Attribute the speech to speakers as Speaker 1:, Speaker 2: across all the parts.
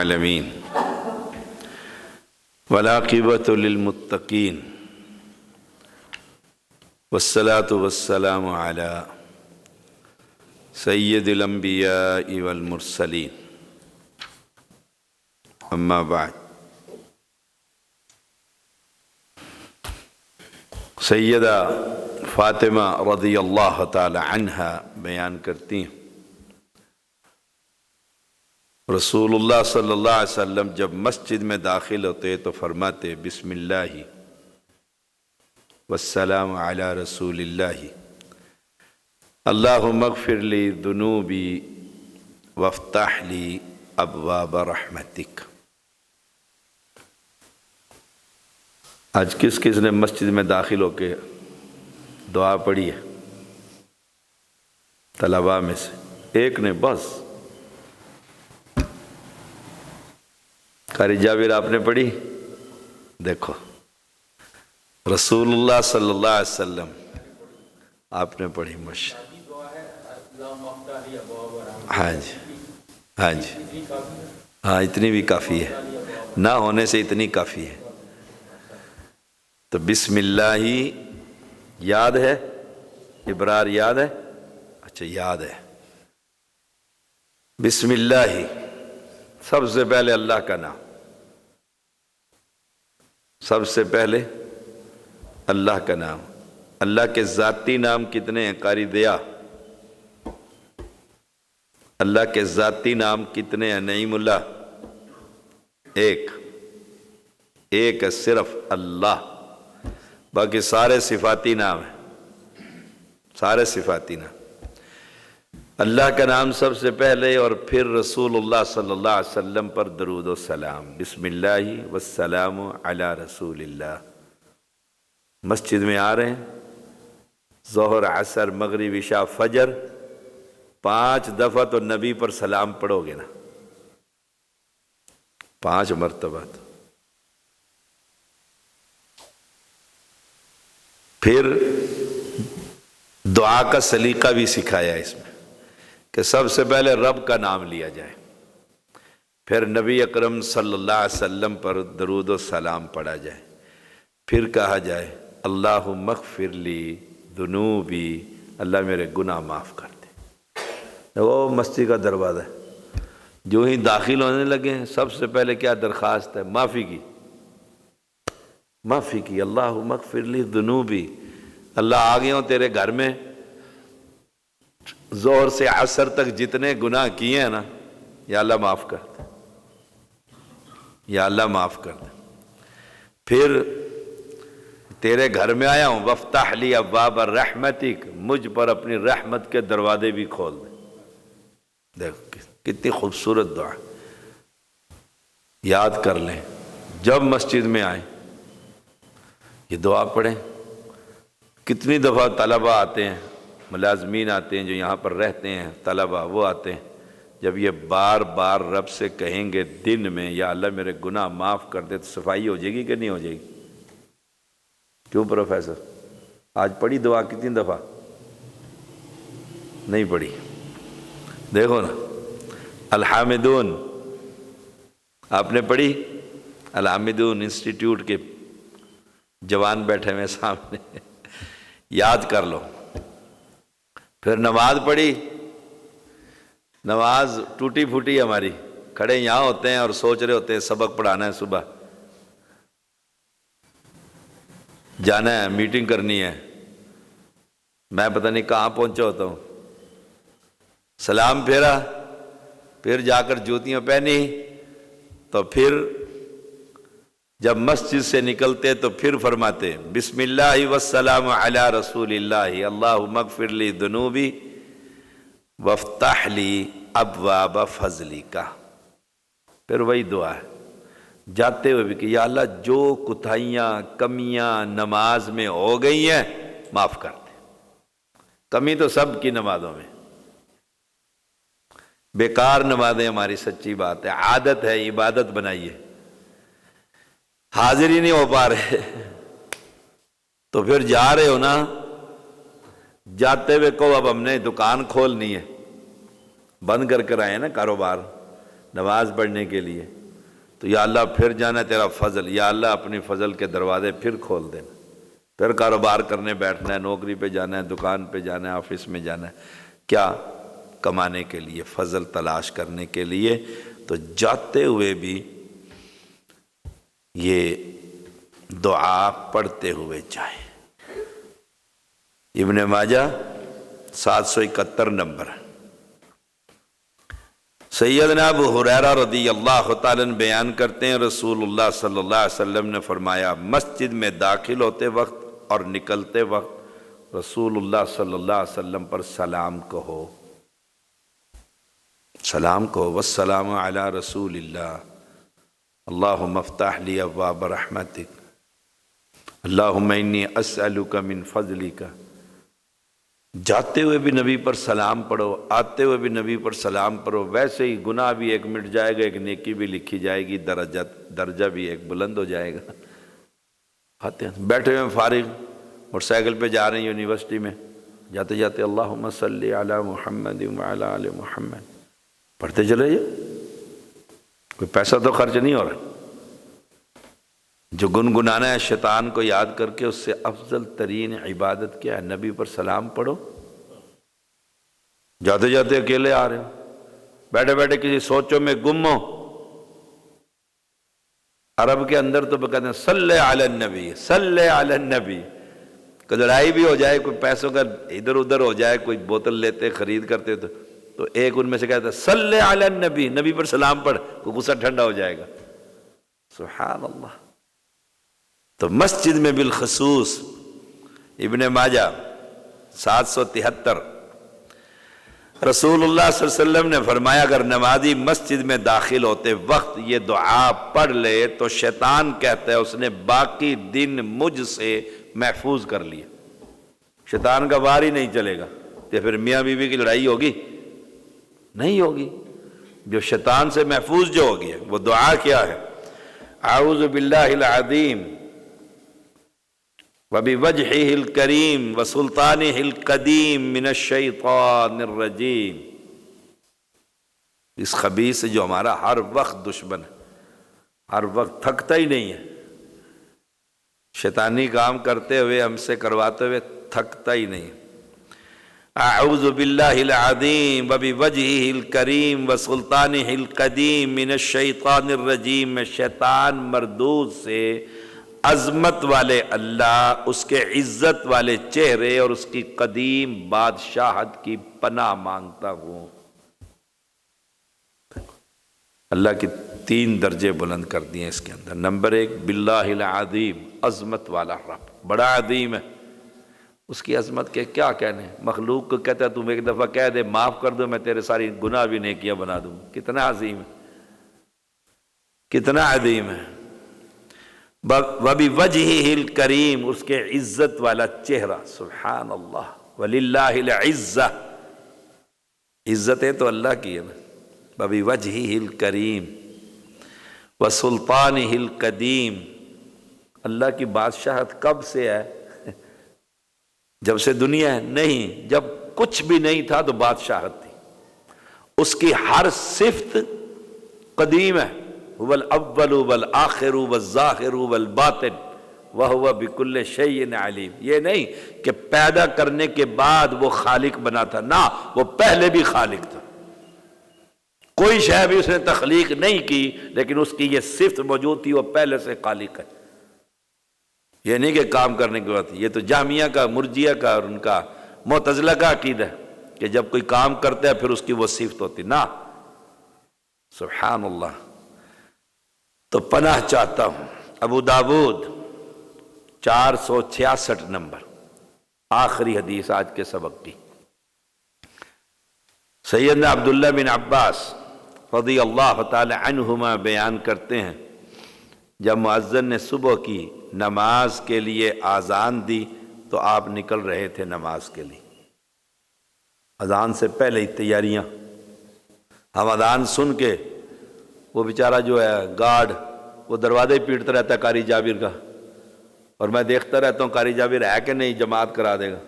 Speaker 1: العالمین والعاقبۃ للمتقین والصلاۃ والسلام علی سید الانبیاء والمرسلین اما بعد۔ سیدہ فاطمہ رضی اللہ تعالی عنہا بیان کرتی ہیں، رسول اللہ صلی اللہ علیہ وسلم جب مسجد میں داخل ہوتے تو فرماتے بسم اللہ والسلام علی رسول اللہ، اللہم اغفر لی ذنوبی وافتح لی ابواب رحمتک۔ آج کس کس نے مسجد میں داخل ہو کے دعا پڑھی ہے؟ طلباء میں سے ایک نے بس۔ قاری جابر آپ نے پڑھی؟ دیکھو رسول اللہ صلی اللہ علیہ وسلم آپ نے پڑھی ہاں جی ہاں جی ہاں، اتنی بھی کافی ہے، نہ ہونے سے اتنی کافی ہے۔ تو بسم اللہ یاد ہے، ابرار یاد ہے؟ اچھا یاد ہے۔ بسم اللہ سب سے پہلے اللہ کا نام، سب سے پہلے اللہ کا نام۔ اللہ کے ذاتی نام کتنے ہیں قاری دیا؟ اللہ کے ذاتی نام کتنے ہیں نعیم اللہ؟ ایک ہے صرف اللہ، باقی سارے صفاتی نام ہیں، سارے صفاتی نام۔ اللہ کا نام سب سے پہلے اور پھر رسول اللہ صلی اللہ علیہ وسلم پر درود و سلام، بسم اللہ والسلام علی رسول اللہ۔ مسجد میں آ رہے ہیں، ظہر عصر مغرب عشاء فجر 5 دفعہ تو نبی پر سلام پڑھو گے نا، 5 مرتبہ۔ پھر دعا کا سلیقہ بھی سکھایا اس میں کہ سب سے پہلے رب کا نام لیا جائے، پھر نبی اکرم صلی اللہ علیہ وسلم پر درود و سلام پڑھا جائے، پھر کہا جائے اللہم اغفر لی ذنوبی، اللہ میرے گناہ معاف کر دے۔ وہ مسجد کا دروازہ ہے، جو ہی داخل ہونے لگے سب سے پہلے کیا درخواست ہے؟ معافی کی، معافی کی۔ اللہم اغفر لی ذنوبی، اللہ آ گیا ہوں تیرے گھر میں، ظہر سے عصر تک جتنے گناہ کیے ہیں نا، یا اللہ معاف کر دے، یا اللہ معاف کر دے۔ پھر تیرے گھر میں آیا ہوں، وفتح لی ابواب رحمتک، مجھ پر اپنی رحمت کے دروازے بھی کھول دے۔ دیکھو کتنی خوبصورت دعا، یاد کر لیں جب مسجد میں آئیں یہ دعا پڑھیں۔ کتنی دفعہ طلبہ آتے ہیں، ملازمین آتے ہیں جو یہاں پر رہتے ہیں، طلبہ وہ آتے ہیں، جب یہ بار بار رب سے کہیں گے دن میں یا اللہ میرے گناہ معاف کر دے، تو صفائی ہو جائے گی کہ نہیں ہو جائے گی؟ کیوں پروفیسر آج پڑھی دعا کتنی دفعہ؟ نہیں پڑھی؟ دیکھو نا الحامدون آپ نے پڑھی؟ الحامدون انسٹیٹیوٹ کے جوان بیٹھے ہوئے سامنے، یاد کر لو۔ پھر نماز پڑھی، نماز ٹوٹی پھوٹی ہماری، کھڑے یہاں ہوتے ہیں اور سوچ رہے ہوتے ہیں سبق پڑھانا ہے، صبح جانا ہے، میٹنگ کرنی ہے، میں پتہ نہیں کہاں پہنچا ہوتا ہوں، سلام پھیرا، پھر جا کر جوتیاں پہنی، تو پھر جب مسجد سے نکلتے تو پھر فرماتے بسم اللہ والسلام علی رسول اللہ، اللہم اغفر لی ذنوبی وافتح لی ابواب فضلک۔ پھر وہی دعا ہے جاتے ہوئے بھی کہ یا اللہ جو کوتاہیاں کمیاں نماز میں ہو گئی ہیں معاف کر دے۔ کمی تو سب کی نمازوں میں، بیکار نمازیں ہماری، سچی بات ہے، عادت ہے، عبادت بنائیے، حاضر ہی نہیں ہو پا رہے، تو پھر جا رہے ہو نا، جاتے ہوئے کو اب ہم نے دکان کھولنی ہے، بند کر کر آئے نا کاروبار، نماز پڑھنے کے لیے، تو یا اللہ پھر جانا تیرا فضل، یا اللہ اپنی فضل کے دروازے پھر کھول دینا، پھر کاروبار کرنے بیٹھنا ہے، نوکری پہ جانا ہے، دکان پہ جانا ہے، آفس میں جانا ہے، کیا کمانے کے لیے، فضل تلاش کرنے کے لیے۔ تو جاتے ہوئے بھی یہ دعا پڑھتے ہوئے جائیں۔ ابن ماجہ 771 نمبر۔ سیدنا ابو ہریرہ رضی اللہ تعالیٰ عنہ بیان کرتے ہیں رسول اللہ صلی اللہ علیہ وسلم نے فرمایا، مسجد میں داخل ہوتے وقت اور نکلتے وقت رسول اللہ صلی اللہ علیہ وسلم پر سلام کہو، سلام کہو، والسلام علی رسول اللہ، اللہم افتح لی ابواب رحمتک، اللہم انی اسألک من فضلک۔ جاتے ہوئے بھی نبی پر سلام پڑھو، آتے ہوئے بھی نبی پر سلام پڑھو، ویسے ہی گناہ بھی ایک مٹ جائے گا، ایک نیکی بھی لکھی جائے گی، درجہ بھی ایک بلند ہو جائے گا۔ آتے ہیں بیٹھے ہوئے فارغ، موٹر سائیکل پہ جا رہے ہیں یونیورسٹی میں، جاتے جاتے اللہم صلی علی محمد وعلی آل محمد پڑھتے چلے جائے، کوئی پیسہ تو خرچ نہیں ہو رہا۔ جو گنگنانا ہے شیطان کو یاد کر کے، اس سے افضل ترین عبادت کیا ہے؟ نبی پر سلام پڑھو۔ جاتے جاتے اکیلے آ رہے ہو، بیٹھے بیٹھے کسی سوچوں میں گم ہو، عرب کے اندر تو کہتے ہیں صلی علی النبی، صلی علی النبی۔ کوئی لڑائی بھی ہو جائے، کوئی پیسوں کا ادھر ادھر ہو جائے، کوئی بوتل لیتے خرید کرتے تو ایک ان میں سے کہتا ہے صلی علی النبی، نبی پر سلام پڑھ، کوئی غصہ ٹھنڈا ہو جائے گا۔ سبحان اللہ۔ تو مسجد میں بالخصوص، ابن ماجہ 773، رسول اللہ صلی اللہ علیہ وسلم نے فرمایا اگر نمازی مسجد میں داخل ہوتے وقت یہ دعا پڑھ لے تو شیطان کہتا ہے اس نے باقی دن مجھ سے محفوظ کر لیا، شیطان کا وار ہی نہیں چلے گا۔ تو پھر میاں بیوی کی لڑائی ہوگی؟ نہیں ہوگی۔ جو شیطان سے محفوظ جو ہوگی، وہ دعا کیا ہے؟ اعوذ باللہ العظیم وبوجہہ الکریم وسلطانہ القدیم من الشیطان الرجیم۔ اس خبیث سے جو ہمارا ہر وقت دشمن ہے، ہر وقت تھکتا ہی نہیں ہے، شیطانی کام کرتے ہوئے، ہم سے کرواتے ہوئے تھکتا ہی نہیں۔ اعوذ باللہ العظیم وبوجہہ الکریم وسلطانہ القدیم من الشیطان الرجیم، میں شیطان مردود سے، عظمت والے اللہ، اس کے عزت والے چہرے اور اس کی قدیم بادشاہت کی پناہ مانگتا ہوں۔ اللہ کی 3 درجے بلند کر دیے اس کے اندر۔ نمبر 1 باللہ العظیم، عظمت والا رب، بڑا عظیم ہے، اس کی عظمت کے کیا کہنے۔ مخلوق کو کہتا ہے تم ایک دفعہ کہہ دے معاف کر دو، میں تیرے ساری گناہ بھی نیکیاں بنا دوں۔ کتنا عظیم ہے، کتنا عظیم ہے۔ وَبِوَجْهِهِ الْكَرِيمِ، اس کے عزت والا چہرہ، سبحان اللہ۔ وَلِلَّهِ الْعِزَّةِ، عزتیں تو اللہ کی ہے نا۔ وَبِوَجْهِهِ الْكَرِيمِ وَسُلْطَانِهِ الْقَدِيمِ، اللہ کی بادشاہت کب سے ہے؟ جب سے دنیا ہے؟ نہیں، جب کچھ بھی نہیں تھا تو بادشاہت تھی۔ اس کی ہر صفت قدیم ہے، هو الاول والآخر والظاہر والباطن وهو بكل شيء علیم۔ یہ نہیں کہ پیدا کرنے کے بعد وہ خالق بنا تھا، نہ، وہ پہلے بھی خالق تھا، کوئی شے بھی اس نے تخلیق نہیں کی، لیکن اس کی یہ صفت موجود تھی، وہ پہلے سے خالق ہے۔ یہ نہیں کہ کام کرنے کے بعد، یہ تو جہمیہ کا، مرجیہ کا اور ان کا معتزلہ کا عقیدہ ہے کہ جب کوئی کام کرتا ہے پھر اس کی وہ صفت ہوتی، نہ، سبحان اللہ۔ تو پناہ چاہتا ہوں۔ ابو داود 466 نمبر، آخری حدیث آج کے سبق کی۔ سیدنا عبداللہ بن عباس رضی اللہ تعالی عنہما بیان کرتے ہیں جب مؤذن نے صبح کی نماز کے لیے آذان دی تو آپ نکل رہے تھے نماز کے لیے، اذان سے پہلے ہی تیاریاں۔ ہم اذان سن کے، وہ بیچارہ جو ہے گارڈ، وہ دروازے ہی پیٹتا رہتا ہے قاری جابر کا، اور میں دیکھتا رہتا ہوں قاری جابر ہے کہ نہیں، جماعت کرا دے گا۔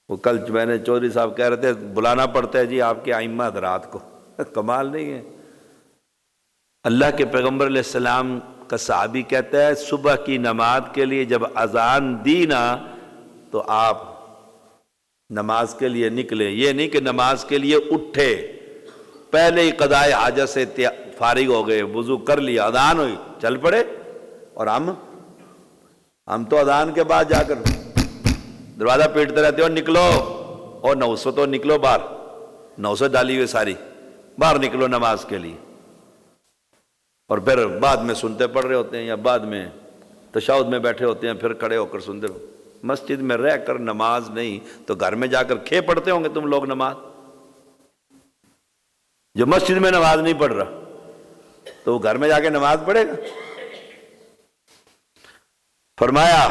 Speaker 1: وہ کل میں نے چودھری صاحب کہہ رہے تھے بلانا پڑتا ہے جی آپ کے ائمہ حضرات کو، کمال نہیں ہے؟ اللہ کے پیغمبر علیہ السلام کا صحابی کہتا ہے صبح کی نماز کے لیے جب اذان دی نا تو آپ نماز کے لیے نکلے، یہ نہیں کہ نماز کے لیے اٹھے، پہلے ہی قضائے حاجت سے فارغ ہو گئے، وضو کر لیا، اذان ہوئی چل پڑے۔ اور ہم تو اذان کے بعد جا کر دروازہ پیٹتے رہتے ہو، نکلو، اور 900 تو نکلو باہر، 900 ڈالی ہوئی ساری، باہر نکلو نماز کے لیے، اور پھر بعد میں سنتے پڑھ رہے ہوتے ہیں، یا بعد میں تشہد میں بیٹھے ہوتے ہیں، پھر کھڑے ہو کر سنتے رہو۔ مسجد میں رہ کر نماز نہیں تو گھر میں جا کر کھے پڑھتے ہوں گے تم لوگ نماز؟ جو مسجد میں نماز نہیں پڑھ رہا تو وہ گھر میں جا کے نماز پڑھے گا؟ فرمایا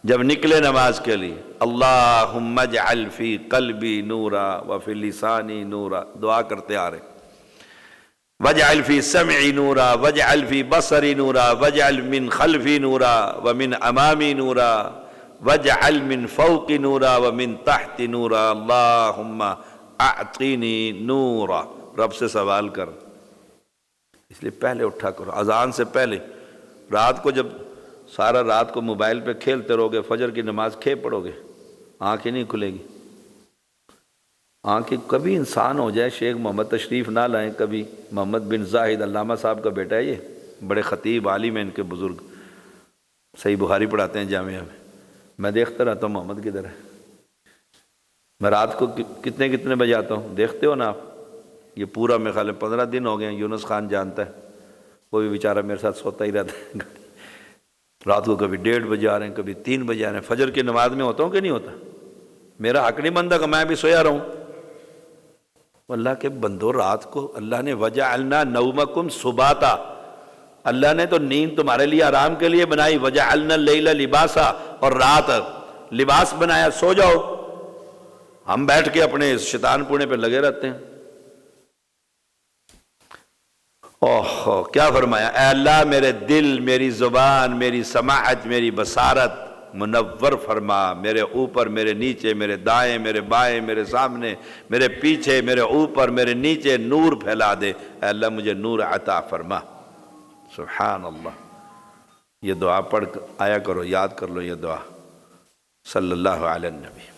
Speaker 1: جب نکلے نماز کے لیے اللہم اجعل فی قلبی نورا وفی لسانی نورا، دعا کرتے آ رہے، وجعل فی سمعی نورا وجعل فی بصری نورا وجعل من خلفی نورا ومن امامی نورا وجعل من فوقی نورا ومن تحت نورا اللہم اعطینی نورا۔ رب سے سوال کر، اس لیے پہلے اٹھا کرو، اذان سے پہلے۔ رات کو جب سارا رات کو موبائل پہ کھیلتے رہو گے، فجر کی نماز کھے پڑھو گے، آنکھیں نہیں کھلے گی۔ آنکھیں کبھی انسان ہو جائے، شیخ محمد تشریف نہ لائیں، کبھی محمد بن زاہد علامہ صاحب کا بیٹا ہے، یہ بڑے خطیب عالم ہیں ان کے بزرگ، صحیح بخاری پڑھاتے ہیں جامعہ میں دیکھتا رہتا ہوں محمد کدھر ہے۔ میں رات کو کتنے بجے آتا ہوں، دیکھتے ہو نا آپ، یہ پورا میرے خیال میں 15 دن ہو گئے ہیں، یونس خان جانتا ہے، وہ بھی بیچارہ میرے ساتھ سوتا ہی رہتا ہے، رات کو کبھی 1:30 بجے آ رہے ہیں، کبھی 3 بجے آ رہے ہیں۔ فجر کی نماز میں ہوتا ہوں کہ نہیں ہوتا؟ میرا حق نہیں بنتا کہ میں بھی سویا رہوں۔ اللہ کے بندو، رات کو اللہ نے وجعلنا نومکم سباتا، اللہ نے تو نیند تمہارے لیے آرام کے لیے بنائی، وجعلنا اللیل لباسا، اور رات لباس بنایا، سو جاؤ۔ ہم بیٹھ کے اپنے شیطان پونے پہ لگے رہتے ہیں۔ اوہ کیا فرمایا، اے اللہ میرے دل، میری زبان، میری سماعت، میری بصارت منور فرما، میرے اوپر، میرے نیچے، میرے دائیں، میرے بائیں، میرے سامنے، میرے پیچھے، میرے اوپر، میرے نیچے نور پھیلا دے، اے اللہ مجھے نور عطا فرما۔ سبحان اللہ۔ یہ دعا پڑھ آیا کرو، یاد کر لو یہ دعا۔ صلی اللہ علیہ النبی۔